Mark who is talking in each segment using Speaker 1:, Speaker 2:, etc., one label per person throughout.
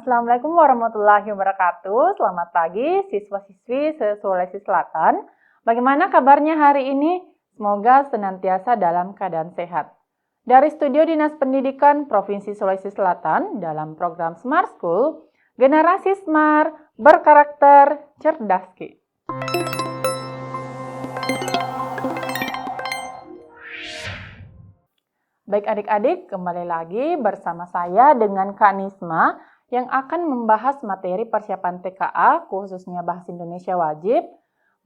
Speaker 1: Assalamualaikum warahmatullahi wabarakatuh. Selamat pagi siswa-siswi se-Sulawesi Selatan. Bagaimana kabarnya hari ini? Semoga senantiasa dalam keadaan sehat. Dari Studio Dinas Pendidikan Provinsi Sulawesi Selatan dalam program Smart School, Generasi Smart berkarakter cerdas Ki. Baik adik-adik, kembali lagi bersama saya dengan Kak Nisma yang akan membahas materi persiapan TKA, khususnya Bahasa Indonesia Wajib.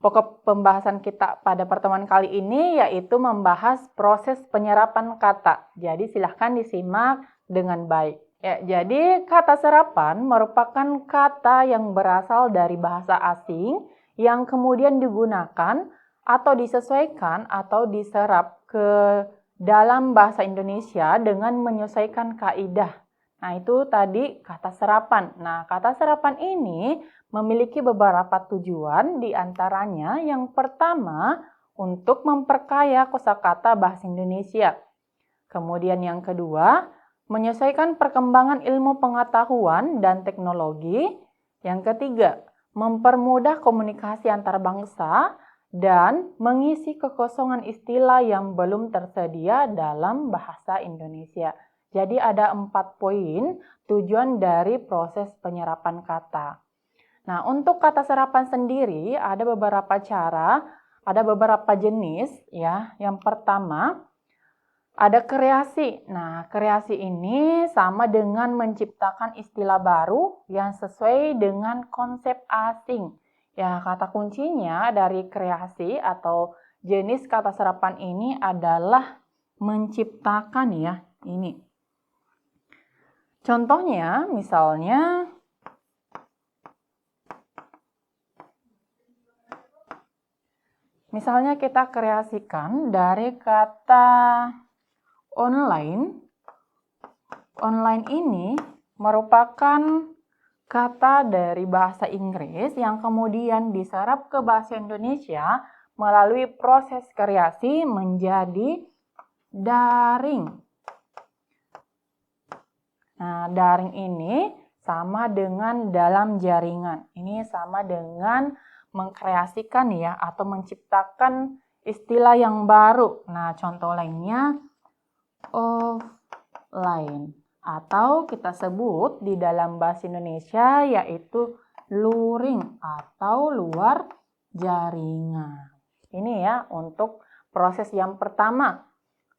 Speaker 1: Pokok pembahasan kita pada pertemuan kali ini yaitu membahas proses penyerapan kata. Jadi silahkan disimak dengan baik. Ya, jadi kata serapan merupakan kata yang berasal dari bahasa asing yang kemudian digunakan atau disesuaikan atau diserap ke dalam bahasa Indonesia dengan menyesuaikan kaidah. Nah, itu tadi kata serapan. Nah, kata serapan ini memiliki beberapa tujuan, di antaranya yang pertama untuk memperkaya kosakata bahasa Indonesia. Kemudian yang kedua, menyesuaikan perkembangan ilmu pengetahuan dan teknologi. Yang ketiga, mempermudah komunikasi antar bangsa dan mengisi kekosongan istilah yang belum tersedia dalam bahasa Indonesia. Jadi ada 4 poin tujuan dari proses penyerapan kata. Nah, untuk kata serapan sendiri ada beberapa cara, ada beberapa jenis ya. Yang pertama, ada kreasi. Nah, kreasi ini sama dengan menciptakan istilah baru yang sesuai dengan konsep asing. Ya, kata kuncinya dari kreasi atau jenis kata serapan ini adalah menciptakan ya, ini. Contohnya, misalnya kita kreasikan dari kata online. Online ini merupakan kata dari bahasa Inggris yang kemudian diserap ke bahasa Indonesia melalui proses kreasi menjadi daring. Nah, daring ini sama dengan dalam jaringan. Ini sama dengan mengkreasikan ya atau menciptakan istilah yang baru. Nah, contoh lainnya offline. Atau kita sebut di dalam bahasa Indonesia yaitu luring atau luar jaringan. Ini ya untuk proses yang pertama.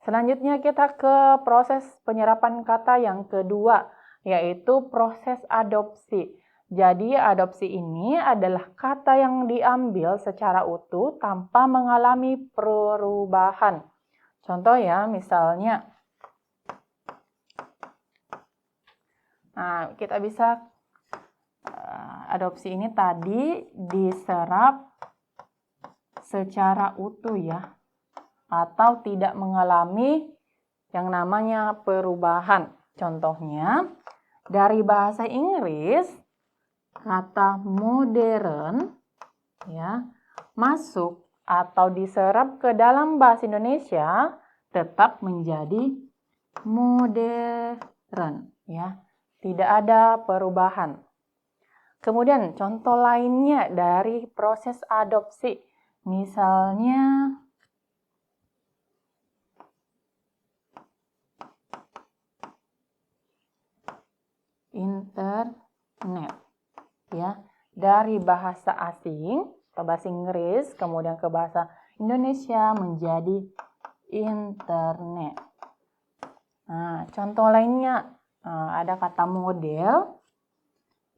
Speaker 1: Selanjutnya kita ke proses penyerapan kata yang kedua, yaitu proses adopsi. Jadi adopsi ini adalah kata yang diambil secara utuh tanpa mengalami perubahan. Contoh ya, misalnya nah, kita bisa adopsi ini tadi diserap secara utuh ya, atau tidak mengalami yang namanya perubahan. Contohnya, dari bahasa Inggris, kata modern ya, masuk atau diserap ke dalam bahasa Indonesia tetap menjadi modern ya. Tidak ada perubahan. Kemudian contoh lainnya dari proses adopsi. Misalnya internet ya. Dari bahasa asing atau bahasa Inggris kemudian ke bahasa Indonesia menjadi internet. Nah, contoh lainnya ada kata model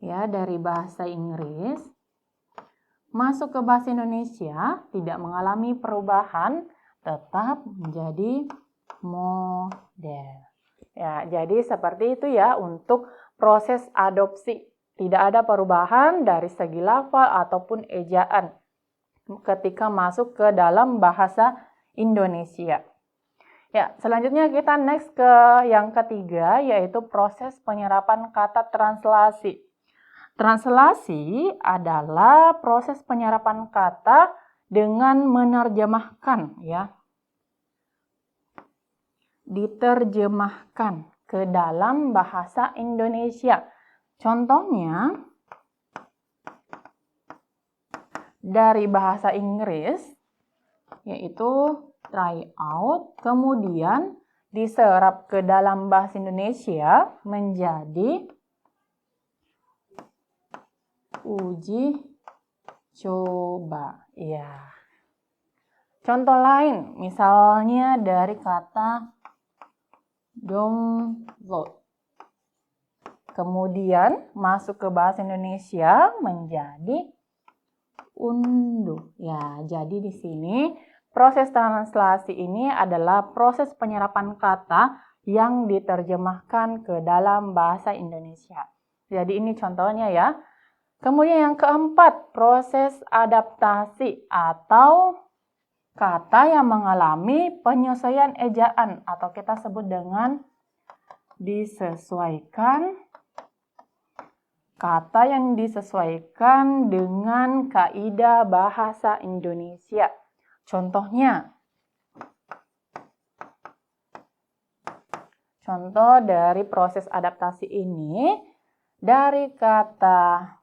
Speaker 1: ya dari bahasa Inggris masuk ke bahasa Indonesia tidak mengalami perubahan, tetap menjadi model. Ya, jadi seperti itu ya untuk proses adopsi. Tidak ada perubahan dari segi lafal ataupun ejaan ketika masuk ke dalam bahasa Indonesia. Ya, selanjutnya kita next ke yang ketiga, yaitu proses penyerapan kata translasi. Translasi adalah proses penyerapan kata dengan menerjemahkan ya. Diterjemahkan ke dalam bahasa Indonesia. Contohnya, dari bahasa Inggris, yaitu try out, kemudian diserap ke dalam bahasa Indonesia menjadi uji coba. Ya. Contoh lain, misalnya dari kata download. Kemudian masuk ke bahasa Indonesia menjadi unduh. Ya, jadi di sini proses translasi ini adalah proses penyerapan kata yang diterjemahkan ke dalam bahasa Indonesia. Jadi ini contohnya ya. Kemudian yang keempat, proses adaptasi atau kata yang mengalami penyesuaian ejaan atau kita sebut dengan disesuaikan. Kata yang disesuaikan dengan kaidah bahasa Indonesia. Contohnya, contoh dari proses adaptasi ini dari kata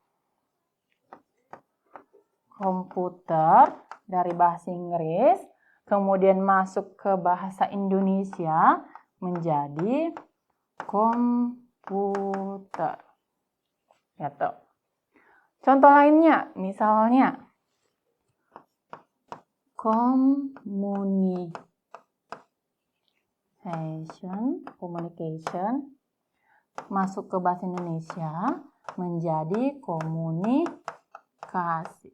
Speaker 1: komputer dari bahasa Inggris, kemudian masuk ke bahasa Indonesia menjadi komputer. Gitu. Contoh lainnya, misalnya communication masuk ke bahasa Indonesia menjadi komunikasi.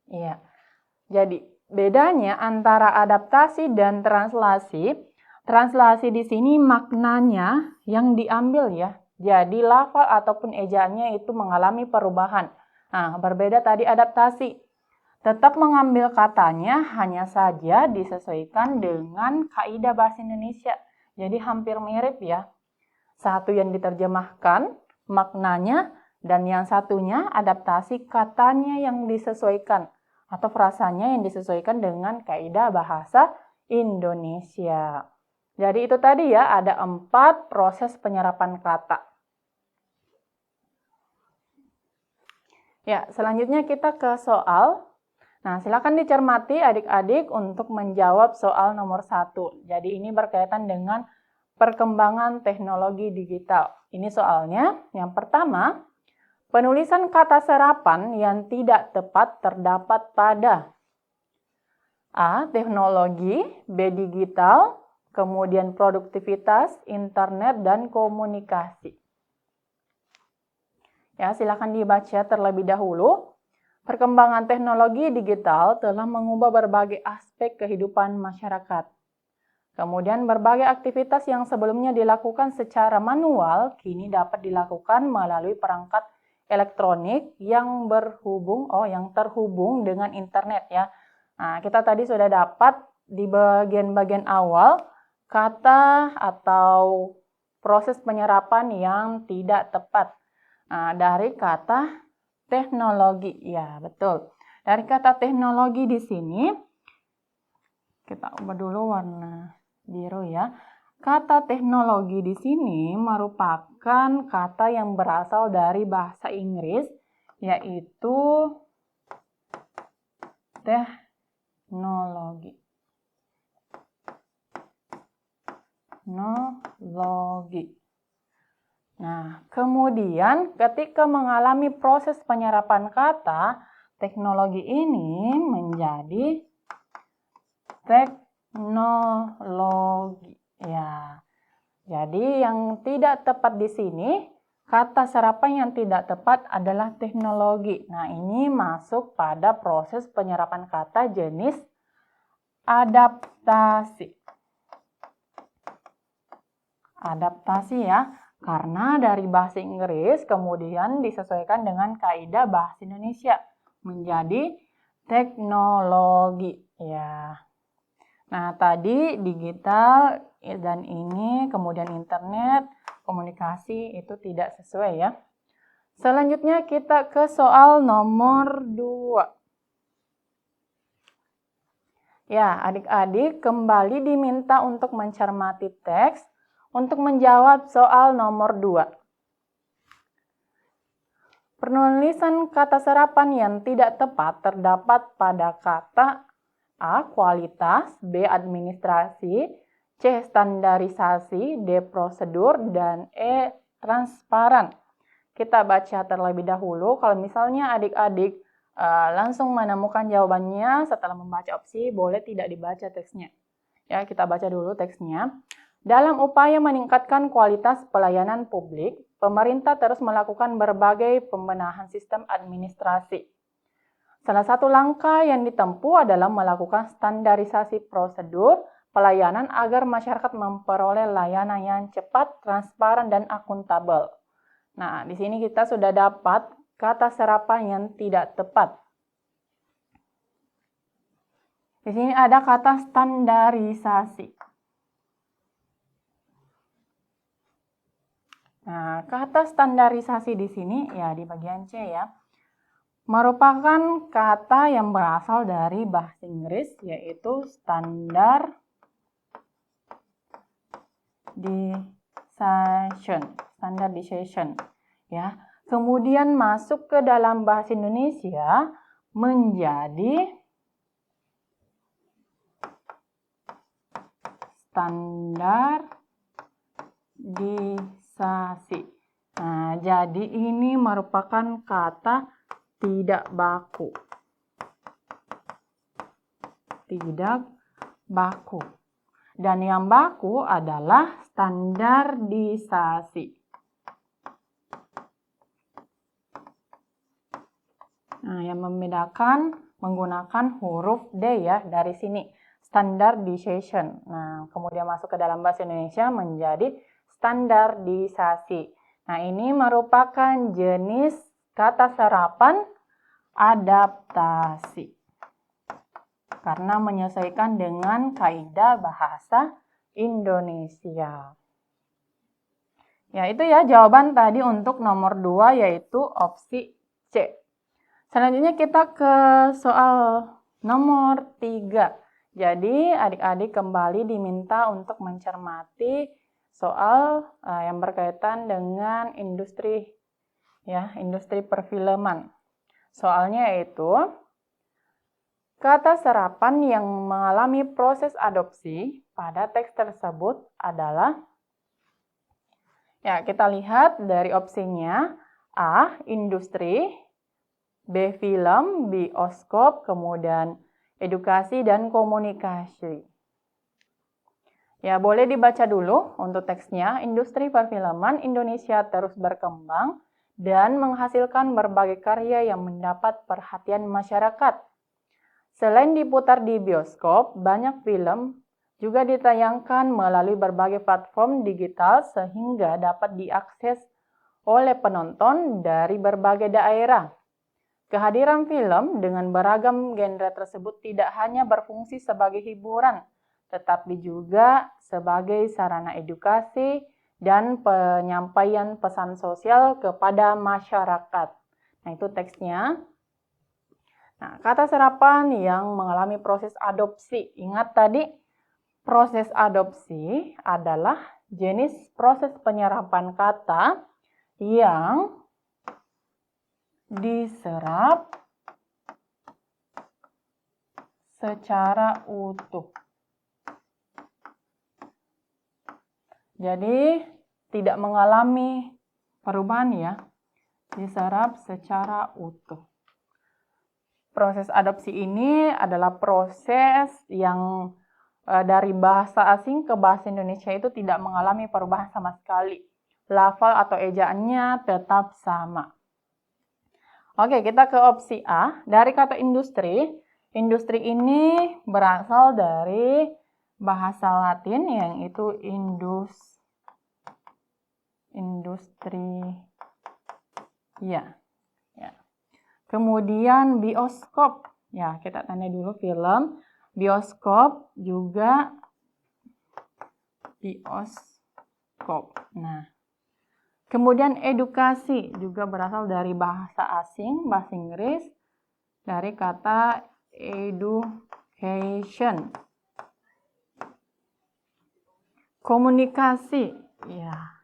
Speaker 1: Iya. Jadi, bedanya antara adaptasi dan translasi. Translasi di sini maknanya yang diambil ya. Jadi lafal ataupun ejaannya itu mengalami perubahan. Nah, berbeda tadi adaptasi. Tetap mengambil katanya, hanya saja disesuaikan dengan kaidah bahasa Indonesia. Jadi hampir mirip ya. Satu yang diterjemahkan maknanya, dan yang satunya adaptasi katanya yang disesuaikan. Atau frasanya yang disesuaikan dengan kaidah bahasa Indonesia. Jadi itu tadi ya, ada 4 proses penyerapan kata. Ya, selanjutnya kita ke soal. Nah, silakan dicermati adik-adik untuk menjawab soal nomor 1. Jadi ini berkaitan dengan perkembangan teknologi digital. Ini soalnya, yang pertama, penulisan kata serapan yang tidak tepat terdapat pada A. Teknologi, B. Digital, kemudian produktivitas, internet, dan komunikasi. Ya, silakan dibaca terlebih dahulu. Perkembangan teknologi digital telah mengubah berbagai aspek kehidupan masyarakat. Kemudian berbagai aktivitas yang sebelumnya dilakukan secara manual, kini dapat dilakukan melalui perangkat elektronik yang terhubung dengan internet ya. Nah, kita tadi sudah dapat di bagian-bagian awal kata atau proses penyerapan yang tidak tepat. Nah, dari kata teknologi, ya betul. Dari kata teknologi di sini, kita ubah dulu warna biru ya. Kata teknologi di sini merupakan kata yang berasal dari bahasa Inggris, yaitu teknologi. Nah, kemudian ketika mengalami proses penyerapan kata, teknologi ini menjadi teknologi. Ya. Jadi yang tidak tepat di sini, kata serapan yang tidak tepat adalah teknologi. Nah, ini masuk pada proses penyerapan kata jenis adaptasi. Adaptasi ya, karena dari bahasa Inggris kemudian disesuaikan dengan kaidah bahasa Indonesia menjadi teknologi ya. Nah, tadi digital dan ini kemudian internet, komunikasi itu tidak sesuai ya. Selanjutnya kita ke soal nomor 2. Ya, adik-adik kembali diminta untuk mencermati teks untuk menjawab soal nomor 2. Penulisan kata serapan yang tidak tepat terdapat pada kata A. Kualitas, B. Administrasi, C. Standarisasi, D. Prosedur, dan E. Transparan. Kita baca terlebih dahulu. Kalau misalnya adik-adik langsung menemukan jawabannya setelah membaca opsi, boleh tidak dibaca teksnya. Ya, kita baca dulu teksnya. Dalam upaya meningkatkan kualitas pelayanan publik, pemerintah terus melakukan berbagai pembenahan sistem administrasi. Salah satu langkah yang ditempuh adalah melakukan standarisasi prosedur pelayanan agar masyarakat memperoleh layanan yang cepat, transparan, dan akuntabel. Nah, di sini kita sudah dapat kata serapan yang tidak tepat. Di sini ada kata standarisasi. Nah, kata standarisasi di sini ya di bagian C ya, merupakan kata yang berasal dari bahasa Inggris yaitu standardization ya. Kemudian masuk ke dalam bahasa Indonesia menjadi standarisasi. Nah, jadi ini merupakan kata tidak baku. Tidak baku. Dan yang baku adalah standarisasi. Nah, yang membedakan menggunakan huruf D ya dari sini. Standardization. Nah, kemudian masuk ke dalam bahasa Indonesia menjadi standarisasi. Nah, ini merupakan jenis kata serapan adaptasi. Karena menyesuaikan dengan kaidah bahasa Indonesia. Ya, itu ya jawaban tadi untuk nomor 2 yaitu opsi C. Selanjutnya kita ke soal nomor 3. Jadi adik-adik kembali diminta untuk mencermati soal yang berkaitan dengan industri perfilman. Soalnya yaitu kata serapan yang mengalami proses adopsi pada teks tersebut adalah, ya kita lihat dari opsinya A. Industri, B. Film, bioskop, kemudian edukasi dan komunikasi. Ya, boleh dibaca dulu untuk teksnya. Industri perfilman Indonesia terus berkembang dan menghasilkan berbagai karya yang mendapat perhatian masyarakat. Selain diputar di bioskop, banyak film juga ditayangkan melalui berbagai platform digital sehingga dapat diakses oleh penonton dari berbagai daerah. Kehadiran film dengan beragam genre tersebut tidak hanya berfungsi sebagai hiburan, tetapi juga sebagai sarana edukasi dan penyampaian pesan sosial kepada masyarakat. Nah, itu teksnya. Nah, kata serapan yang mengalami proses adopsi. Ingat tadi, proses adopsi adalah jenis proses penyerapan kata yang diserap secara utuh. Jadi tidak mengalami perubahan ya, diserap secara utuh. Proses adopsi ini adalah proses yang dari bahasa asing ke bahasa Indonesia itu tidak mengalami perubahan sama sekali. Lafal atau ejaannya tetap sama. Oke, kita ke opsi A. Dari kata industri, industri ini berasal dari bahasa Latin yang itu industri. Ya. Kemudian bioskop. Ya, kita tanya dulu film. Bioskop juga bioskop. Nah, kemudian edukasi juga berasal dari bahasa asing, bahasa Inggris, dari kata education. Komunikasi, ya.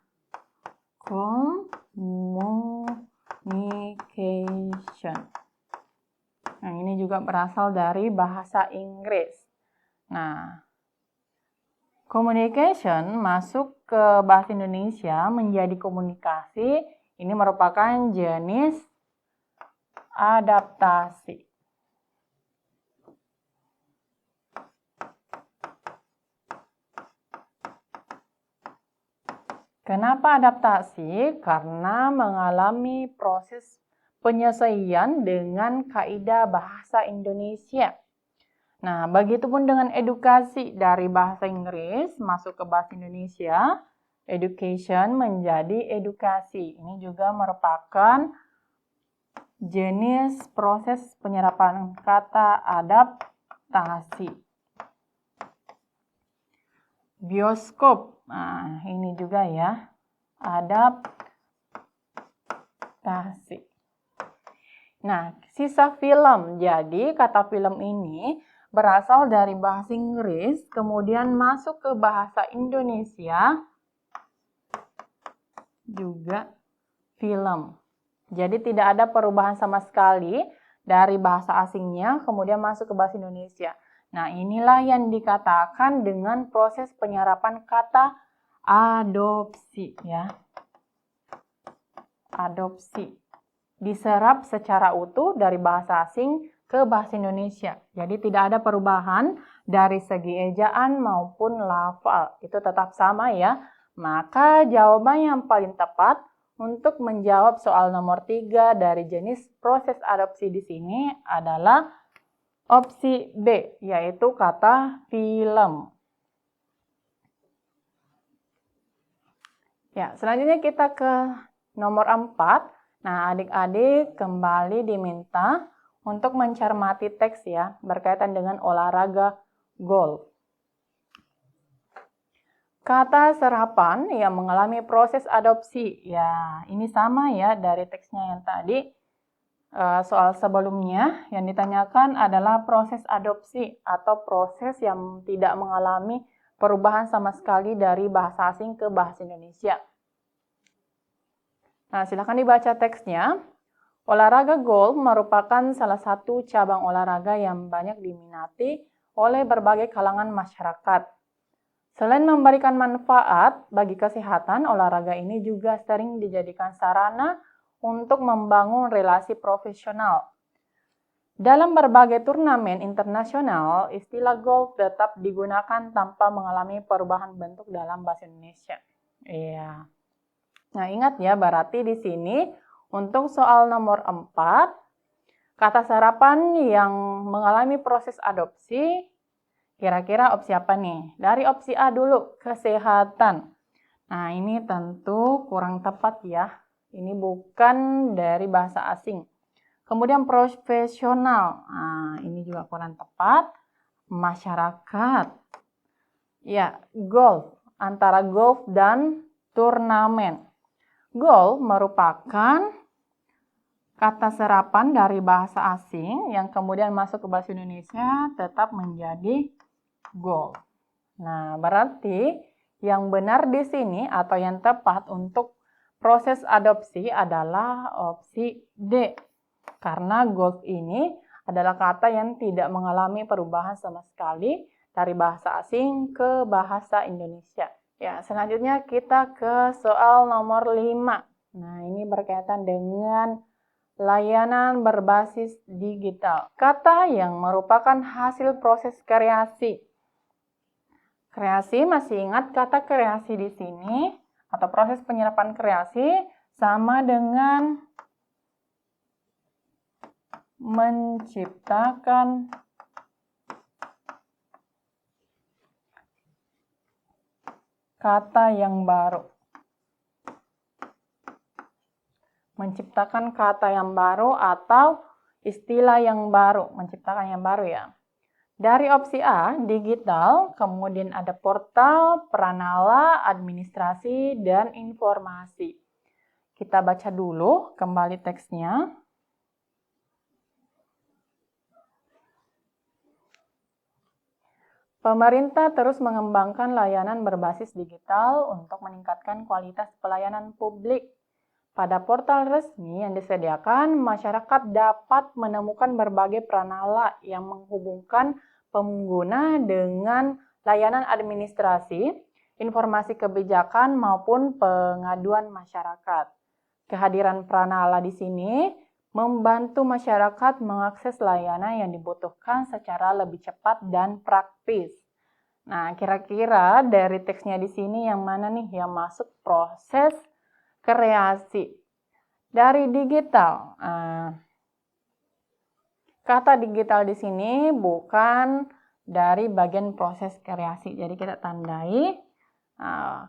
Speaker 1: Communication. Nah, ini juga berasal dari bahasa Inggris. Nah, communication masuk ke bahasa Indonesia menjadi komunikasi. Ini merupakan jenis adaptasi. Kenapa adaptasi? Karena mengalami proses penyesuaian dengan kaidah bahasa Indonesia. Nah, begitupun dengan edukasi dari bahasa Inggris masuk ke bahasa Indonesia, education menjadi edukasi. Ini juga merupakan jenis proses penyerapan kata adaptasi. Bioskop, nah ini juga ya, adaptasi. Nah, sisa film. Jadi kata film ini berasal dari bahasa Inggris, kemudian masuk ke bahasa Indonesia, juga film. Jadi tidak ada perubahan sama sekali dari bahasa asingnya, kemudian masuk ke bahasa Indonesia. Nah, inilah yang dikatakan dengan proses penyerapan kata adopsi, ya. Adopsi. Diserap secara utuh dari bahasa asing ke bahasa Indonesia. Jadi tidak ada perubahan dari segi ejaan maupun lafal. Itu tetap sama ya. Maka jawaban yang paling tepat untuk menjawab soal nomor 3 dari jenis proses adopsi di sini adalah opsi B, yaitu kata film. Ya, selanjutnya kita ke nomor 4. Nah, adik-adik kembali diminta untuk mencermati teks ya, berkaitan dengan olahraga golf. Kata serapan yang mengalami proses adopsi. Ya, ini sama ya dari teksnya yang tadi. Soal sebelumnya yang ditanyakan adalah proses adopsi atau proses yang tidak mengalami perubahan sama sekali dari bahasa asing ke bahasa Indonesia. Nah, silakan dibaca teksnya. Olahraga golf merupakan salah satu cabang olahraga yang banyak diminati oleh berbagai kalangan masyarakat. Selain memberikan manfaat bagi kesehatan, olahraga ini juga sering dijadikan sarana untuk membangun relasi profesional. Dalam berbagai turnamen internasional, istilah golf tetap digunakan tanpa mengalami perubahan bentuk dalam bahasa Indonesia. Iya. Nah, ingat ya, berarti di sini untuk soal nomor 4, kata serapan yang mengalami proses adopsi, kira-kira opsi apa nih? Dari opsi A dulu, kesehatan. Nah, ini tentu kurang tepat ya. Ini bukan dari bahasa asing. Kemudian profesional. Nah, ini juga kurang tepat. Masyarakat. Ya, golf. Antara golf dan turnamen. Golf merupakan kata serapan dari bahasa asing yang kemudian masuk ke bahasa Indonesia tetap menjadi golf. Nah, berarti yang benar di sini atau yang tepat untuk proses adopsi adalah opsi D. Karena golf ini adalah kata yang tidak mengalami perubahan sama sekali dari bahasa asing ke bahasa Indonesia. Ya, selanjutnya kita ke soal nomor 5. Nah, ini berkaitan dengan layanan berbasis digital. Kata yang merupakan hasil proses kreasi. Kreasi, masih ingat kata kreasi di sini atau proses penyerapan kreasi sama dengan menciptakan kata yang baru. Menciptakan kata yang baru atau istilah yang baru, menciptakan yang baru ya. Dari opsi A, digital, kemudian ada portal, pranala, administrasi, dan informasi. Kita baca dulu kembali teksnya. Pemerintah terus mengembangkan layanan berbasis digital untuk meningkatkan kualitas pelayanan publik Pada portal resmi yang disediakan, masyarakat dapat menemukan berbagai pranala yang menghubungkan pengguna dengan layanan administrasi, informasi kebijakan, maupun pengaduan masyarakat. Kehadiran pranala di sini membantu masyarakat mengakses layanan yang dibutuhkan secara lebih cepat dan praktis. Nah, kira-kira dari teksnya di sini yang mana nih yang masuk proses kreasi? Dari digital. Kata digital di sini bukan dari bagian proses kreasi. Jadi kita tandai.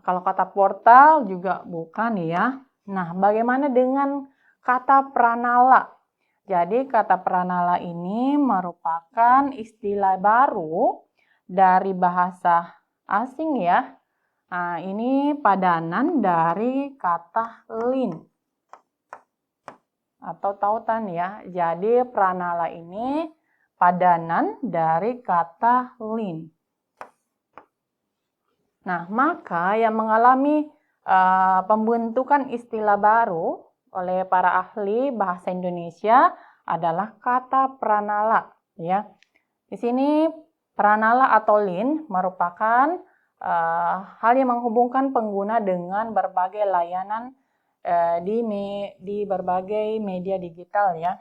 Speaker 1: Kalau kata portal juga bukan ya. Nah, bagaimana dengan kata pranala? Jadi kata pranala ini merupakan istilah baru dari bahasa asing ya. Nah, ini padanan dari kata lin atau tautan ya. Jadi pranala ini padanan dari kata lin. Nah, maka yang mengalami pembentukan istilah baru oleh para ahli bahasa Indonesia adalah kata pranala ya. Di sini pranala atau lin merupakan hal yang menghubungkan pengguna dengan berbagai layanan di berbagai media digital ya.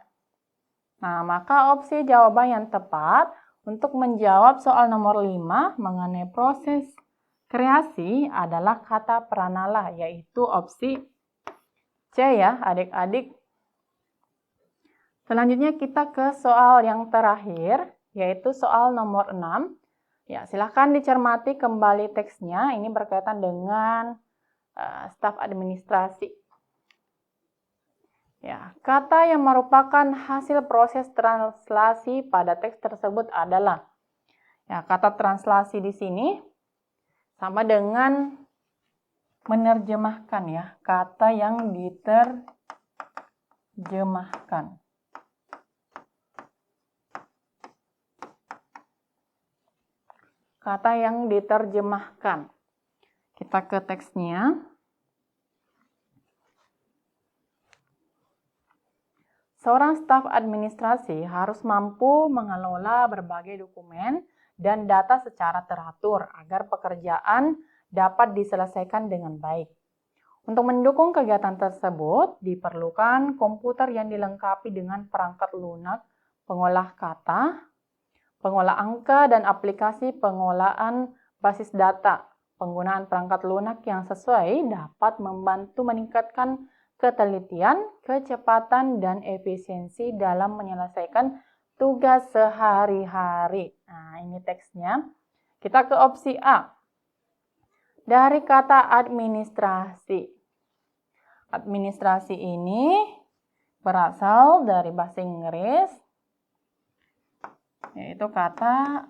Speaker 1: Nah, maka opsi jawaban yang tepat untuk menjawab soal nomor 5 mengenai proses kreasi adalah kata pranala, yaitu opsi C ya, adik-adik. Selanjutnya kita ke soal yang terakhir, yaitu soal nomor 6. Ya, silakan dicermati kembali teksnya. Ini berkaitan dengan staf administrasi. Ya, kata yang merupakan hasil proses translasi pada teks tersebut adalah ya, kata translasi di sini sama dengan menerjemahkan ya, kata yang diterjemahkan. Kata yang diterjemahkan. Kita ke teksnya. Seorang staf administrasi harus mampu mengelola berbagai dokumen dan data secara teratur agar pekerjaan dapat diselesaikan dengan baik. Untuk mendukung kegiatan tersebut, diperlukan komputer yang dilengkapi dengan perangkat lunak, pengolah kata, pengolah angka, dan aplikasi pengolahan basis data. Penggunaan perangkat lunak yang sesuai dapat membantu meningkatkan ketelitian, kecepatan, dan efisiensi dalam menyelesaikan tugas sehari-hari. Nah, ini teksnya. Kita ke opsi A. Dari kata administrasi. Administrasi ini berasal dari bahasa Inggris, yaitu kata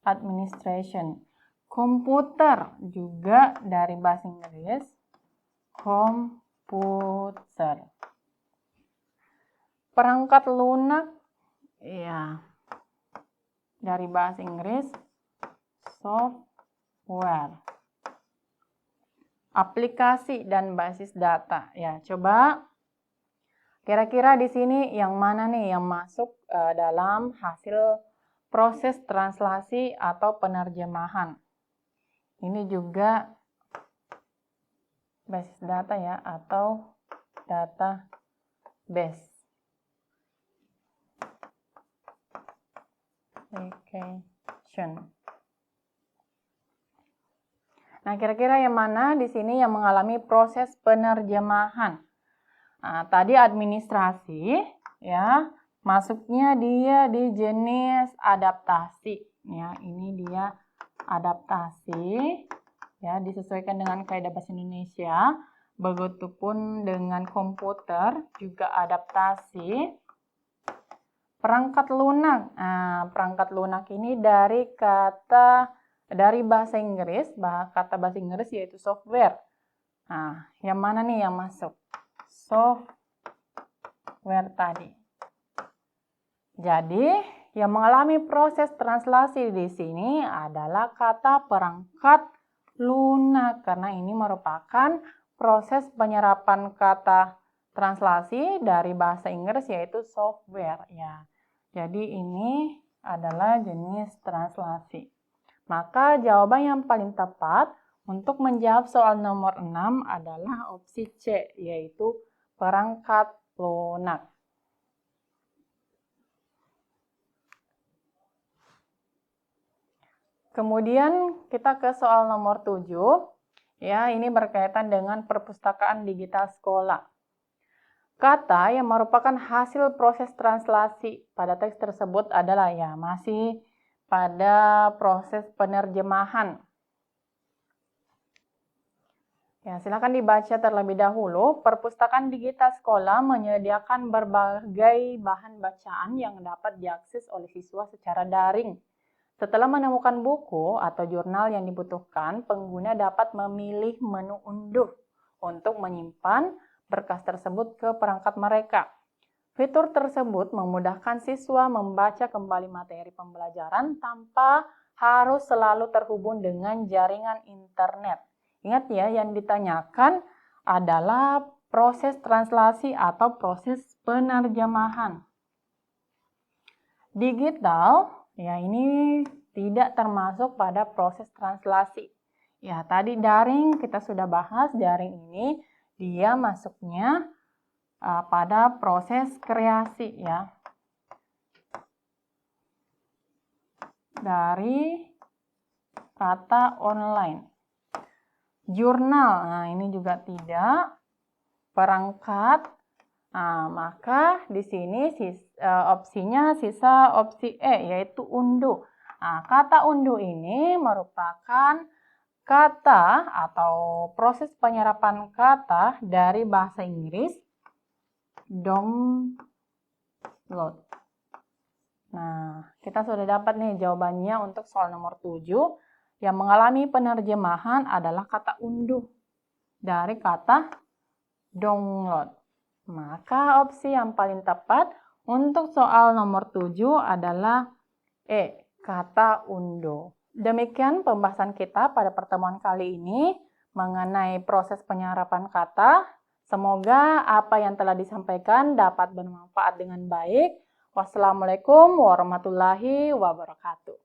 Speaker 1: administration. Komputer juga dari bahasa Inggris, komputer. Perangkat lunak, ya, dari bahasa Inggris, software. Aplikasi dan basis data. Ya, coba kira-kira di sini yang mana nih yang masuk dalam hasil proses translasi atau penerjemahan. Ini juga basis data ya, atau database. Application. Nah, kira-kira yang mana di sini yang mengalami proses penerjemahan? Nah, tadi administrasi ya, masuknya dia di jenis adaptasi. Ya, ini dia adaptasi ya, disesuaikan dengan kaidah bahasa Indonesia. Begitupun dengan komputer juga adaptasi. Perangkat lunak. Nah, perangkat lunak ini dari bahasa Inggris, kata bahasa Inggris yaitu software. Nah, yang mana nih yang masuk? Software tadi. Jadi, Yang mengalami proses translasi di sini adalah kata perangkat lunak, karena ini merupakan proses penyerapan kata translasi dari bahasa Inggris yaitu software ya. Jadi ini adalah jenis translasi. Maka jawaban yang paling tepat untuk menjawab soal nomor 6 adalah opsi C, yaitu perangkat lunak. Kemudian kita ke soal nomor 7. Ya, ini berkaitan dengan perpustakaan digital sekolah. Kata yang merupakan hasil proses translasi pada teks tersebut adalah ya masih pada proses penerjemahan. Ya, silakan dibaca terlebih dahulu. Perpustakaan digital sekolah menyediakan berbagai bahan bacaan yang dapat diakses oleh siswa secara daring. Setelah menemukan buku atau jurnal yang dibutuhkan, pengguna dapat memilih menu unduh untuk menyimpan berkas tersebut ke perangkat mereka. Fitur tersebut memudahkan siswa membaca kembali materi pembelajaran tanpa harus selalu terhubung dengan jaringan internet. Ingat ya, yang ditanyakan adalah proses translasi atau proses penerjemahan. Digital, ya ini tidak termasuk pada proses translasi. Ya, tadi daring kita sudah bahas, daring ini dia masuknya pada proses kreasi ya. Dari kata online. Jurnal, nah ini juga tidak. Perangkat, nah, maka di sini opsinya sisa opsi E, yaitu unduh. Nah, kata unduh ini merupakan kata atau proses penyerapan kata dari bahasa Inggris download. Nah, kita sudah dapat nih jawabannya untuk soal nomor 7. Yang mengalami penerjemahan adalah kata unduh dari kata download. Maka opsi yang paling tepat untuk soal nomor 7 adalah E, kata unduh. Demikian pembahasan kita pada pertemuan kali ini mengenai proses penyerapan kata. Semoga apa yang telah disampaikan dapat bermanfaat dengan baik. Wassalamualaikum warahmatullahi wabarakatuh.